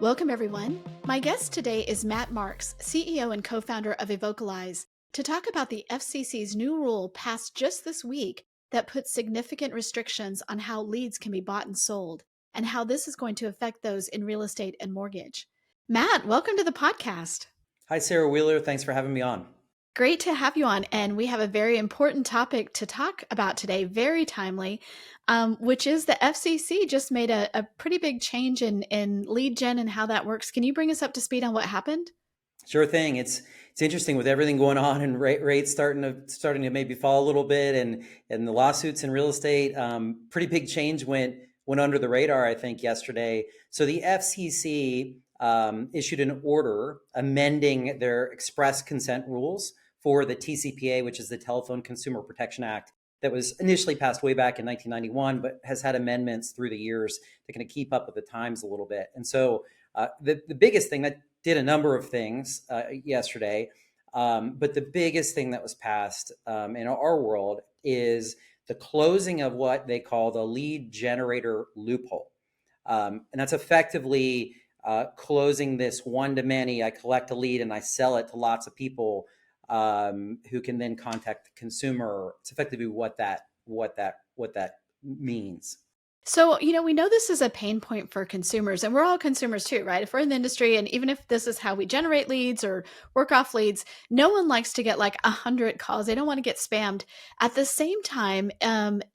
Welcome, everyone. My guest today is Matt Marx, CEO and co-founder of Evocalize, to talk about the FCC's new rule passed just this week that puts significant restrictions on how leads can be bought and sold, and how this is going to affect those in real estate and mortgage. Matt, welcome to the podcast. Hi, Sarah Wheeler. Thanks for having me on. Great to have you on. And we have a very important topic to talk about today, very timely, which is the FCC just made a pretty big change in lead gen and how that works. Can you bring us up to speed on what happened? Sure thing. It's interesting with everything going on and rates starting to maybe fall a little bit, and the lawsuits in real estate. Pretty big change went under the radar, I think, yesterday. So the FCC issued an order amending their express consent rules for the TCPA, which is the Telephone Consumer Protection Act, that was initially passed way back in 1991, but has had amendments through the years to kind of keep up with the times a little bit. And so the biggest thing that did a number of things yesterday, but the biggest thing that was passed in our world is the closing of what they call the lead generator loophole. And that's effectively closing this one-to-many. I collect a lead and I sell it to lots of people who can then contact the consumer. It's effectively what that means. So, we know this is a pain point for consumers, and we're all consumers too, right? If we're in the industry, and even if this is how we generate leads or work off leads, no one likes to get like 100 calls. They don't want to get spammed. At the same time,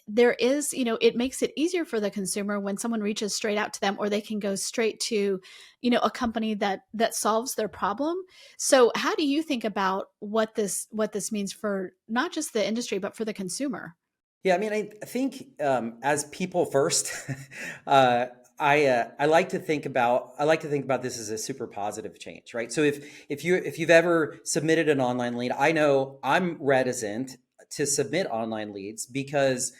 there is, it makes it easier for the consumer when someone reaches straight out to them, or they can go straight to, a company that solves their problem. So how do you think about what this means for not just the industry, but for the consumer? Yeah, I mean, I think as people first, I like to think about this as a super positive change, right? So if you've ever submitted an online lead, I know I'm reticent to submit online leads because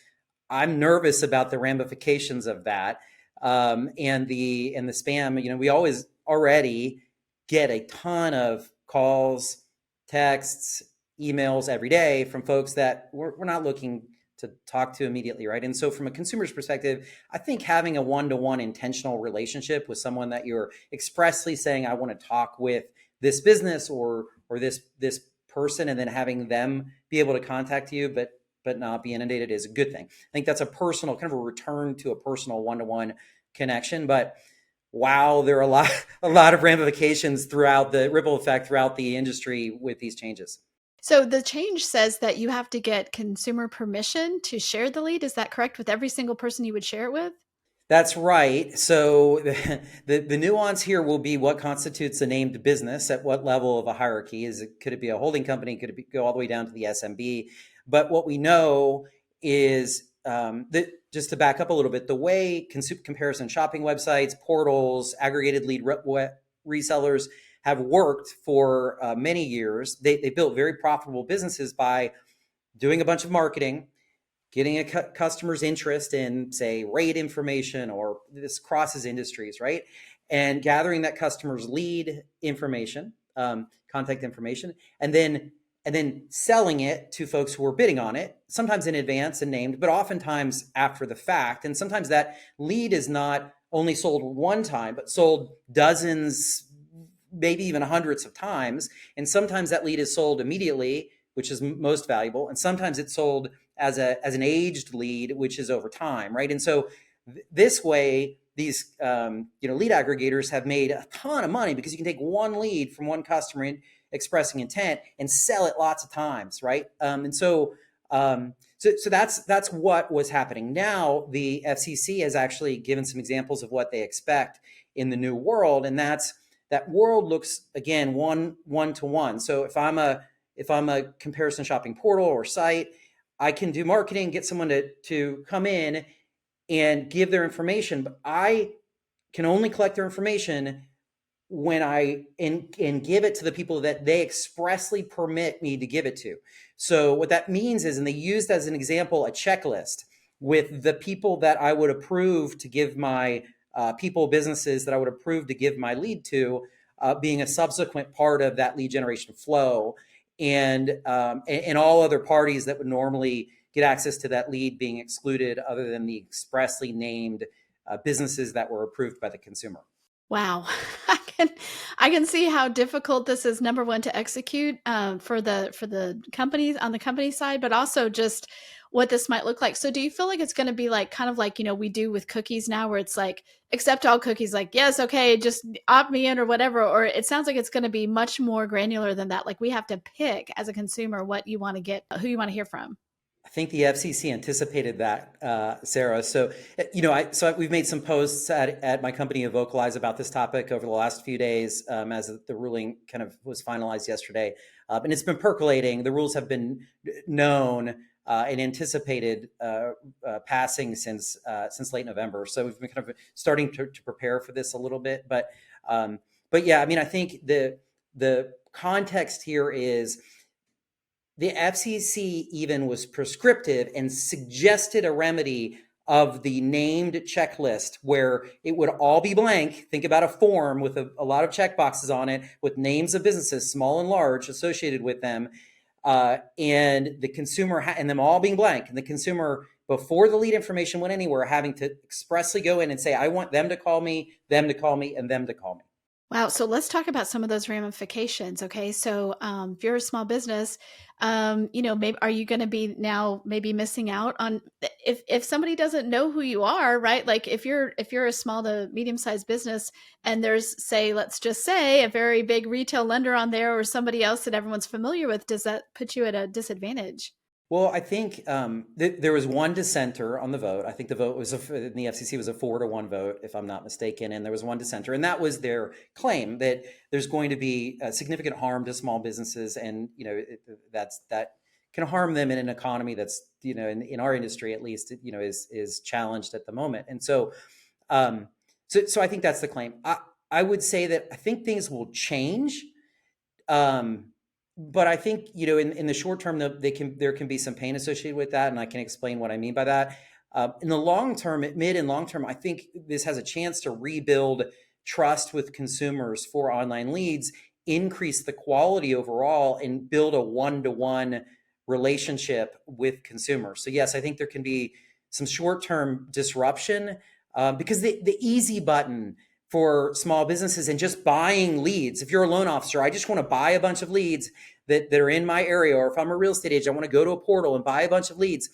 I'm nervous about the ramifications of that and the spam. We already get a ton of calls, texts, emails every day from folks that we're not looking to talk to immediately, right? And so from a consumer's perspective, I think having a one-to-one intentional relationship with someone that you're expressly saying, I want to talk with this business or this person, and then having them be able to contact you, but not be inundated, is a good thing. I think that's a personal, kind of a return to a personal one-to-one connection. But wow, there are a lot of ramifications throughout the ripple effect throughout the industry with these changes. So the change says that you have to get consumer permission to share the lead. Is that correct, with every single person you would share it with? That's right. So the nuance here will be what constitutes a named business at what level of a hierarchy. Could it be a holding company? Could it go all the way down to the SMB? But what we know is that, just to back up a little bit, the way comparison shopping websites, portals, aggregated lead resellers have worked for many years. They built very profitable businesses by doing a bunch of marketing, getting a customer's interest in, say, rate information, or this crosses industries, right? And gathering that customer's lead information, contact information, and then selling it to folks who are bidding on it, sometimes in advance and named, but oftentimes after the fact. And sometimes that lead is not only sold one time, but sold dozens, maybe even hundreds of times. And sometimes that lead is sold immediately, which is most valuable. And sometimes it's sold as an aged lead, which is over time, right? And so this way, these lead aggregators have made a ton of money because you can take one lead from one customer expressing intent and sell it lots of times, right? So that's what was happening. Now the FCC has actually given some examples of what they expect in the new world, and that world looks, again, one to one. So if I'm a comparison shopping portal or site, I can do marketing, get someone to come in and give their information, but I can only collect their information when I and give it to the people that they expressly permit me to give it to. So what that means is, and they used as an example a checklist with the people that I would approve to give my businesses that I would approve to give my lead to, being a subsequent part of that lead generation flow, and all other parties that would normally get access to that lead being excluded, other than the expressly named businesses that were approved by the consumer. Wow. I can I can see how difficult this is, number 1, to execute, for the companies on the company side, but also just what this might look like. So do you feel like it's gonna be like kind of like, we do with cookies now where it's like, accept all cookies, like, yes, okay, just opt me in or whatever, or it sounds like it's gonna be much more granular than that. Like we have to pick as a consumer what you wanna get, who you wanna hear from. I think the FCC anticipated that, Sarah. So, we've made some posts at my company Evocalize about this topic over the last few days, as the ruling kind of was finalized yesterday, and it's been percolating. The rules have been known and anticipated passing since late November. So we've been kind of starting to prepare for this a little bit, but yeah, I mean, I think the context here is the FCC even was prescriptive and suggested a remedy of the named checklist where it would all be blank. Think about a form with a lot of check boxes on it with names of businesses, small and large, associated with them, and the consumer and them all being blank, and the consumer, before the lead information went anywhere, having to expressly go in and say, I want them to call me, them to call me, and them to call me. Wow. So let's talk about some of those ramifications. Okay. So if you're a small business, maybe are you going to be now maybe missing out on if somebody doesn't know who you are, right? Like if you're a small to medium sized business and there's, say, let's just say a very big retail lender on there or somebody else that everyone's familiar with, does that put you at a disadvantage? Well, I think there was one dissenter on the vote. I think the vote was in the FCC was a 4-1 vote, if I'm not mistaken, and there was one dissenter, and that was their claim that there's going to be significant harm to small businesses, and that can harm them in an economy that's in our industry at least is challenged at the moment, and so I think that's the claim. I would say that I think things will change. But I think in the short term, there can be some pain associated with that, and I can explain what I mean by that. In the long term, mid and long term, I think this has a chance to rebuild trust with consumers for online leads, increase the quality overall, and build a one-to-one relationship with consumers. So yes, I think there can be some short-term disruption because the easy button for small businesses and just buying leads. If you're a loan officer, I just want to buy a bunch of leads that are in my area, or if I'm a real estate agent, I want to go to a portal and buy a bunch of leads.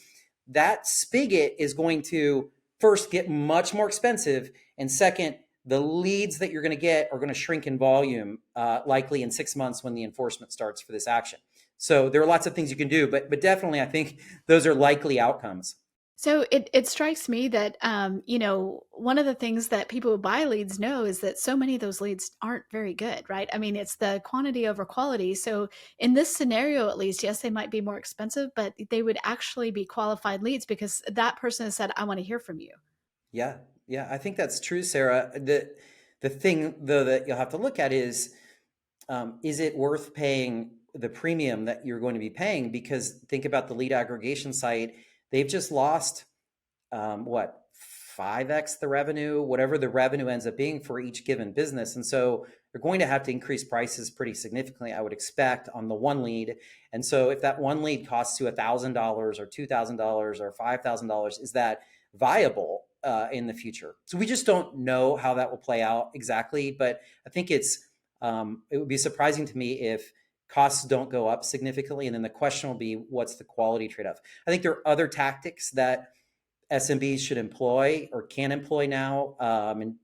That spigot is going to first get much more expensive, and second, the leads that you're going to get are going to shrink in volume, likely in 6 months when the enforcement starts for this action. So there are lots of things you can do, but definitely I think those are likely outcomes. So it strikes me that one of the things that people who buy leads know is that so many of those leads aren't very good, right? I mean, it's the quantity over quality. So in this scenario, at least, yes, they might be more expensive, but they would actually be qualified leads because that person has said, "I want to hear from you." Yeah, yeah, I think that's true, Sarah. The thing though that you'll have to look at is it worth paying the premium that you're going to be paying? Because think about the lead aggregation site. They've just lost what, 5x the revenue, whatever the revenue ends up being for each given business. And so they're going to have to increase prices pretty significantly, I would expect, on the one lead. And so if that one lead costs you $1,000 or $2,000 or $5,000, is that viable in the future? So we just don't know how that will play out exactly. But I think it would be surprising to me if costs don't go up significantly. And then the question will be, what's the quality trade-off? I think there are other tactics that SMBs should employ or can employ now, and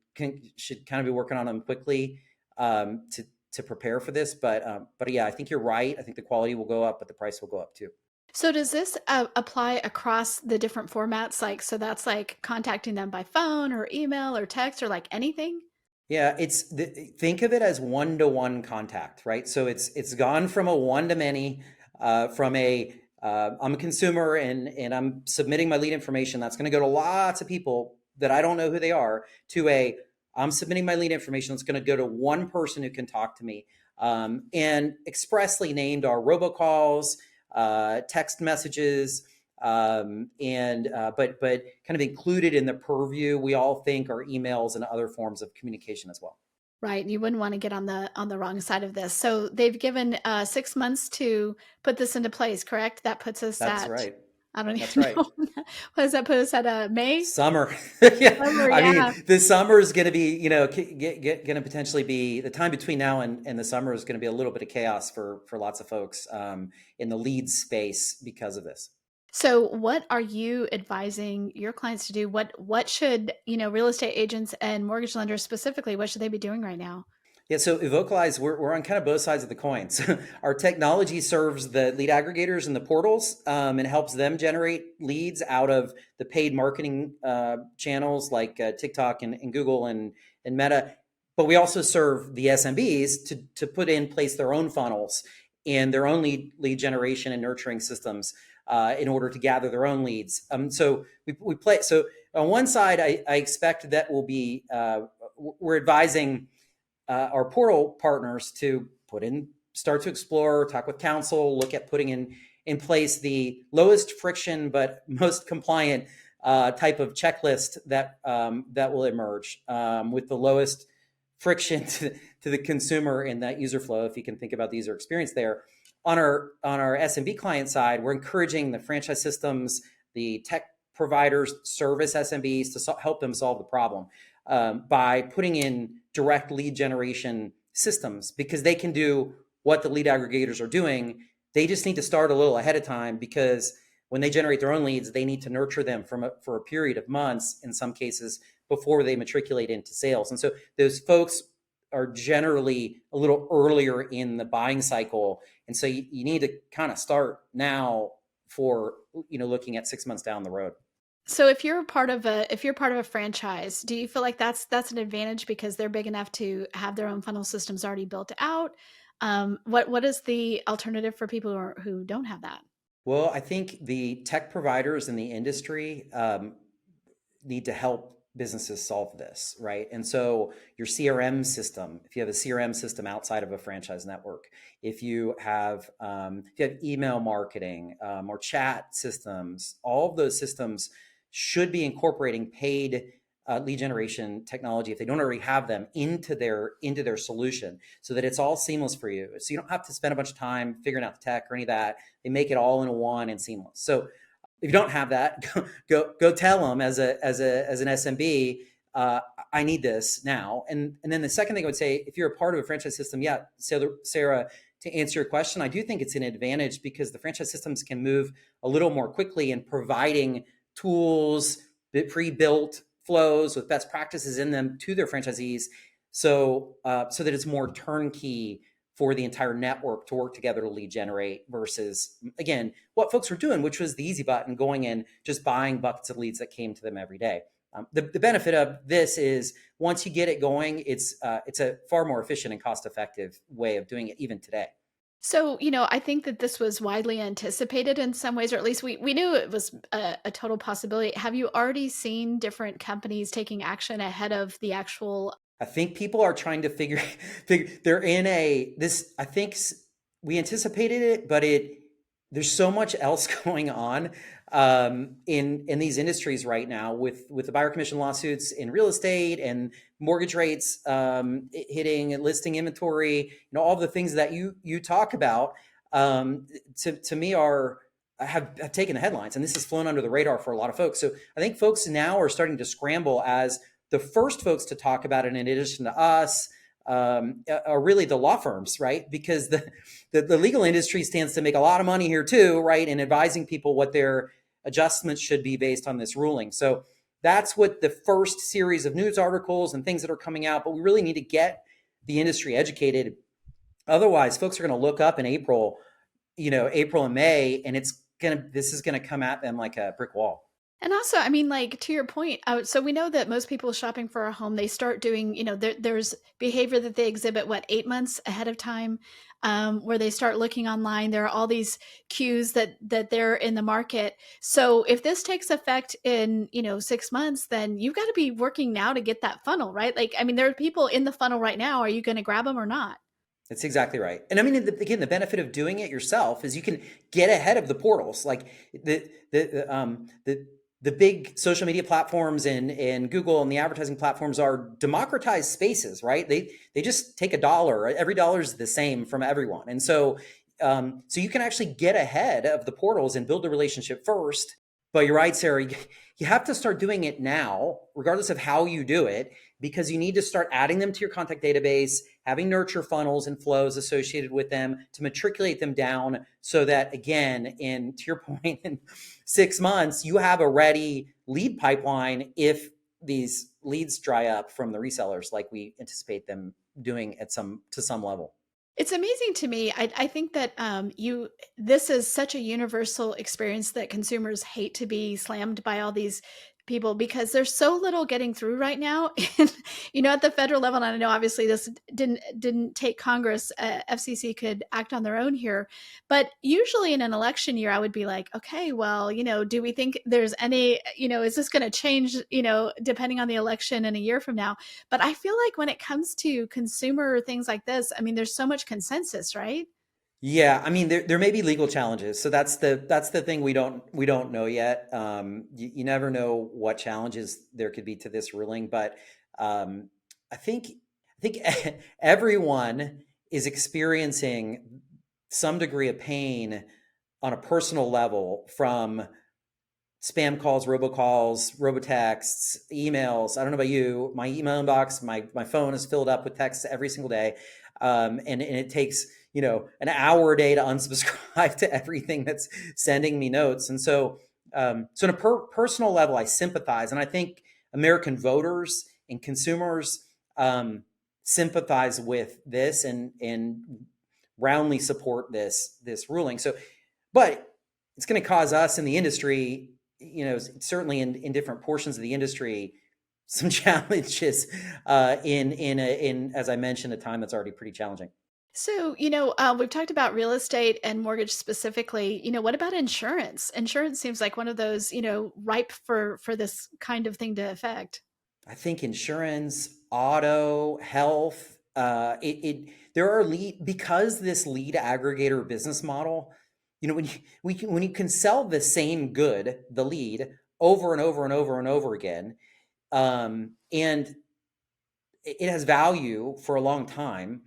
should kind of be working on them quickly to prepare for this. But yeah, I think you're right. I think the quality will go up, but the price will go up too. So does this apply across the different formats? Like, so that's like contacting them by phone or email or text or like anything? Yeah, think of it as one-to-one contact, right? So it's gone from a one-to-many, from I'm a consumer and I'm submitting my lead information. That's going to go to lots of people that I don't know who they are, to I'm submitting my lead information. That's going to go to one person who can talk to me, and expressly named are robocalls, text messages, but kind of included in the purview, we all think, are emails and other forms of communication as well. Right. You wouldn't want to get on the wrong side of this. So they've given 6 months to put this into place, correct? That puts us That's at right. I don't That's even right. know. What does that put us at, May? Summer. Yeah. Summer, I mean, yeah. the summer is going to be, going to potentially be the time between now and the summer is going to be a little bit of chaos for lots of folks in the lead space because of this. So what are you advising your clients to do? What should, real estate agents and mortgage lenders specifically, what should they be doing right now? Yeah, so Evocalize, we're on kind of both sides of the coin. So our technology serves the lead aggregators and the portals and helps them generate leads out of the paid marketing channels like TikTok and Google and Meta. But we also serve the SMBs to put in place their own funnels and their own lead generation and nurturing systems in order to gather their own leads. So we play. So on one side, I expect that will be we're advising our portal partners to start to explore, talk with counsel, look at putting in place the lowest friction but most compliant type of checklist that will emerge with the lowest friction to the consumer in that user flow. If you can think about the user experience there, on our SMB client side, we're encouraging the franchise systems, the tech providers, service SMBs to help them solve the problem by putting in direct lead generation systems, because they can do what the lead aggregators are doing. They just need to start a little ahead of time, because when they generate their own leads, they need to nurture them for a period of months, in some cases, before they matriculate into sales. And so those folks are generally a little earlier in the buying cycle. And so you need to kind of start now for, looking at 6 months down the road. So if you're part of a franchise, do you feel like that's an advantage because they're big enough to have their own funnel systems already built out? What is the alternative for people who don't have that? Well, I think the tech providers in the industry need to help businesses solve this, right? And so your CRM system, if you have a CRM system outside of a franchise network, if you have email marketing or chat systems, all of those systems should be incorporating paid lead generation technology, if they don't already have them, into their solution, so that it's all seamless for you. So you don't have to spend a bunch of time figuring out the tech or any of that. They make it all in one and seamless. So if you don't have that, go tell them as an SMB, I need this now. And then the second thing I would say, if you're a part of a franchise system, yeah, Sarah, to answer your question, I do think it's an advantage, because the franchise systems can move a little more quickly in providing tools, pre-built flows with best practices in them to their franchisees, so that it's more turnkey for the entire network to work together to lead generate, versus, again, what folks were doing, which was the easy button, going in, just buying buckets of leads that came to them every day. The benefit of this is, once you get it going, it's a far more efficient and cost-effective way of doing it, even today. So, I think that this was widely anticipated in some ways, or at least we knew it was a total possibility. Have you already seen different companies taking action ahead of the actual? I think people are trying to figure they're in I think we anticipated it, but there's so much else going on in these industries right now, with the buyer commission lawsuits in real estate and mortgage rates hitting, and listing inventory, all the things that you talk about, to me have taken the headlines, and this has flown under the radar for a lot of folks. So I think folks now are starting to scramble as the first folks to talk about it, in addition to us, are really the law firms, right? Because the legal industry stands to make a lot of money here too, right? In advising people what their adjustments should be based on this ruling. So that's what the first series of news articles and things that are coming out, but we really need to get the industry educated. Otherwise, folks are going to look up in April and May, and this is going to come at them like a brick wall. And also, I mean, like, to your point, so we know that most people shopping for a home, they start doing, there's behavior that they exhibit, 8 months ahead of time, where they start looking online. There are all these cues that they're in the market. So if this takes effect in, 6 months, then you've got to be working now to get that funnel, right? Like, I mean, there are people in the funnel right now. Are you going to grab them or not? That's exactly right. And I mean, again, the benefit of doing it yourself is you can get ahead of the portals, like the big social media platforms and Google and the advertising platforms are democratized spaces, right? They just take $1. Every dollar is the same from everyone. And so So you can actually get ahead of the portals and build a relationship first. But you're right, Sarah, you have to start doing it now, regardless of how you do it, because you need to start adding them to your contact database, having nurture funnels and flows associated with them to matriculate them down so that, again, to your point, in 6 months, you have a ready lead pipeline if these leads dry up from the resellers like we anticipate them doing to some level. It's amazing to me. I think that this is such a universal experience that consumers hate to be slammed by all these people because there's so little getting through right now. And at the federal level, and I know obviously this didn't take Congress. FCC could act on their own here, but usually in an election year, I would be like, okay, well, do we think there's any, is this going to change, depending on the election in a year from now? But I feel like when it comes to consumer things like this, I mean, there's so much consensus, right? Yeah, I mean there may be legal challenges, so that's the thing we don't know yet. You never know what challenges there could be to this ruling, but um, I think everyone is experiencing some degree of pain on a personal level from spam calls, robocalls, robotexts, emails. I don't know about you. My email inbox, my phone is filled up with texts every single day. And it takes, an hour a day to unsubscribe to everything that's sending me notes. And so on a personal level, I sympathize. And I think American voters and consumers sympathize with this and roundly support this ruling. So, but it's going to cause us in the industry, certainly in different portions of the industry, some challenges in as I mentioned, a time that's already pretty challenging. So, we've talked about real estate and mortgage specifically. What about insurance? Insurance seems like one of those, ripe for this kind of thing to affect. I think insurance, auto, health, there are because this lead aggregator business model, when you can sell the same good, the lead, over and over and over and over again, and it has value for a long time,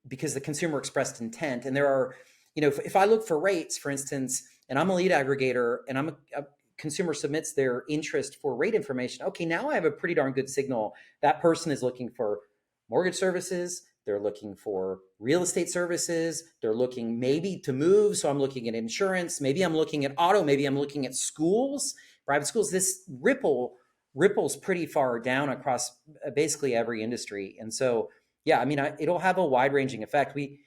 because the consumer expressed intent. And there are, if I look for rates, for instance, and I'm a lead aggregator and a consumer submits their interest for rate information. Okay, now I have a pretty darn good signal. That person is looking for mortgage services. They're looking for real estate services. They're looking maybe to move. So I'm looking at insurance. Maybe I'm looking at auto. Maybe I'm looking at schools, private schools. This ripples pretty far down across basically every industry. And so, yeah, I mean, it'll have a wide ranging effect. We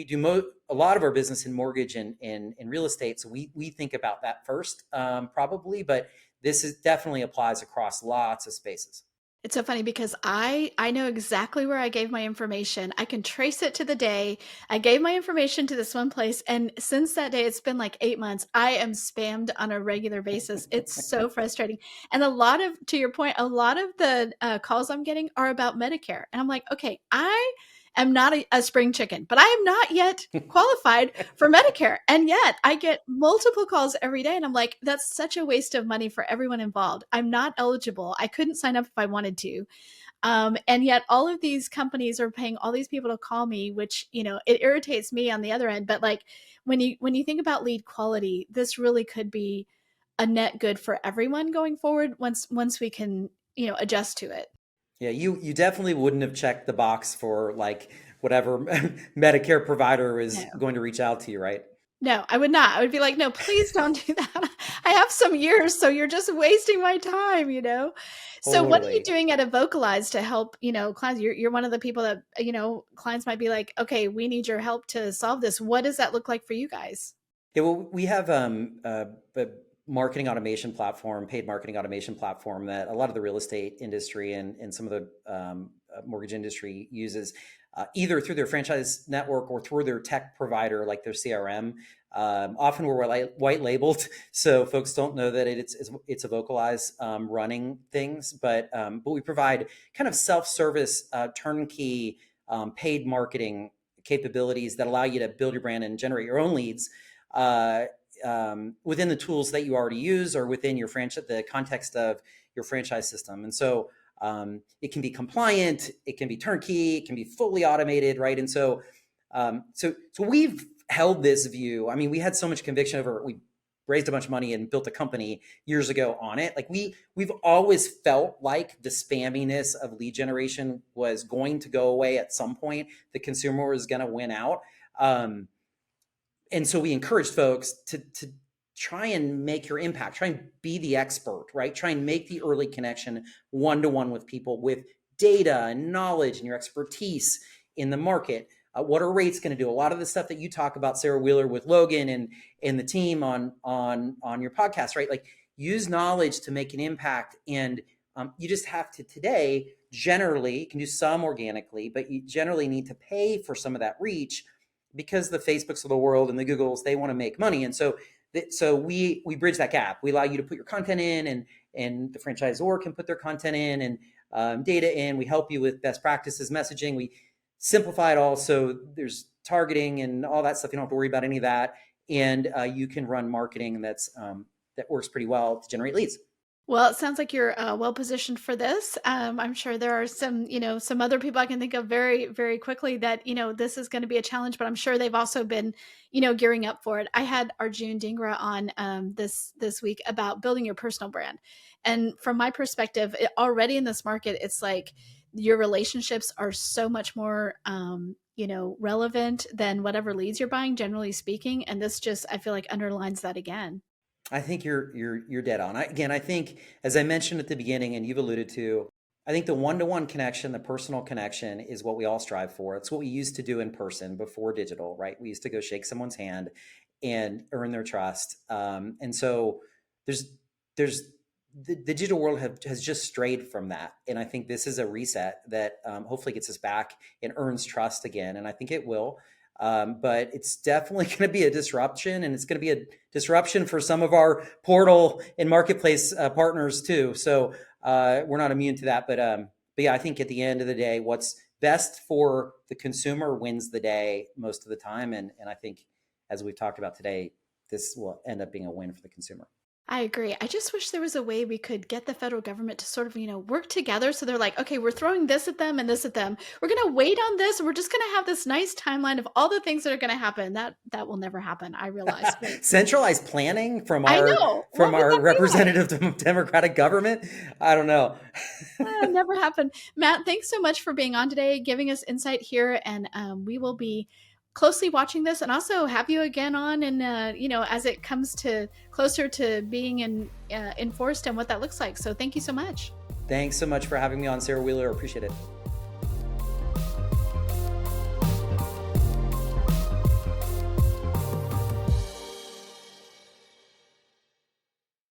do a lot of our business in mortgage and real estate. So we think about that first, probably, but this definitely applies across lots of spaces. It's so funny because I know exactly where I gave my information. I can trace it to the day. I gave my information to this one place, and since that day, it's been like 8 months. I am spammed on a regular basis. It's so frustrating. And to your point, a lot of the calls I'm getting are about Medicare. And I'm like, okay, I am not a spring chicken, but I am not yet qualified for Medicare. And yet I get multiple calls every day. And I'm like, that's such a waste of money for everyone involved. I'm not eligible. I couldn't sign up if I wanted to. And yet all of these companies are paying all these people to call me, which, it irritates me on the other end. But like when you think about lead quality, this really could be a net good for everyone going forward once we can, adjust to it. Yeah, you definitely wouldn't have checked the box for like whatever Medicare provider is No. going to reach out to you, right? No, I would not. I would be like, no, please don't do that. I have some years, so you're just wasting my time. So what are you Totally. doing at Evocalize to help, clients? You're one of the people that, clients might be like, okay, we need your help to solve this. What does that look like for you guys? Yeah, well, we have a marketing automation platform, paid marketing automation platform that a lot of the real estate industry and some of the mortgage industry uses, either through their franchise network or through their tech provider, like their CRM. Often we're white labeled, so folks don't know that it's a Vocalize running things, but we provide kind of self-service turnkey paid marketing capabilities that allow you to build your brand and generate your own leads uh, within the tools that you already use or within your franchise, the context of your franchise system. And so it can be compliant, it can be turnkey, it can be fully automated, right? And so So we've held this view. I mean, we had so much conviction over it. We raised a bunch of money and built a company years ago on it. Like we've always felt like the spamminess of lead generation was going to go away at some point. The consumer was going to win out. And so we encouraged folks to try and make your impact, try and be the expert, right? Try and make the early connection one-to-one with people with data and knowledge and your expertise in the market. What are rates going to do? A lot of the stuff that you talk about, Sarah Wheeler, with Logan and the team on your podcast, right? Like use knowledge to make an impact. And you just have to today, generally, you can do some organically, but you generally need to pay for some of that reach because the Facebooks of the world and the Googles, they want to make money. And so we bridge that gap. We allow you to put your content in, and the franchisor can put their content in and data in. We help you with best practices messaging. We simplify it all, so there's targeting and all that stuff. You don't have to worry about any of that, and you can run marketing that works pretty well to generate leads. Well, it sounds like you're well positioned for this. I'm sure there are some other people I can think of very, very quickly that, this is going to be a challenge, but I'm sure they've also been, gearing up for it. I had Arjun Dhingra on this week about building your personal brand. And from my perspective, already in this market, it's like your relationships are so much more, relevant than whatever leads you're buying, generally speaking. And this just, I feel like, underlines that again. I think you're dead on. I think, as I mentioned at the beginning, and you've alluded to, I think the one-to-one connection, the personal connection, is what we all strive for. It's what we used to do in person before digital, right? We used to go shake someone's hand and earn their trust. And so the digital world has just strayed from that. And I think this is a reset that hopefully gets us back and earns trust again. And I think it will. But it's definitely going to be a disruption, and it's going to be a disruption for some of our portal and marketplace partners too. So we're not immune to that. But yeah, I think at the end of the day, what's best for the consumer wins the day most of the time. And I think, as we've talked about today, this will end up being a win for the consumer. I agree. I just wish there was a way we could get the federal government to sort of, work together. So they're like, okay, we're throwing this at them and this at them. We're going to wait on this. And we're just going to have this nice timeline of all the things that are going to happen. That will never happen, I realize. Centralized planning from our representative democratic government. I don't know. Never happened. Matt, thanks so much for being on today, giving us insight here. And we will be closely watching this, and also have you again on, and as it comes to closer to being enforced and what that looks like. So thank you so much. Thanks so much for having me on, Sarah Wheeler. Appreciate it.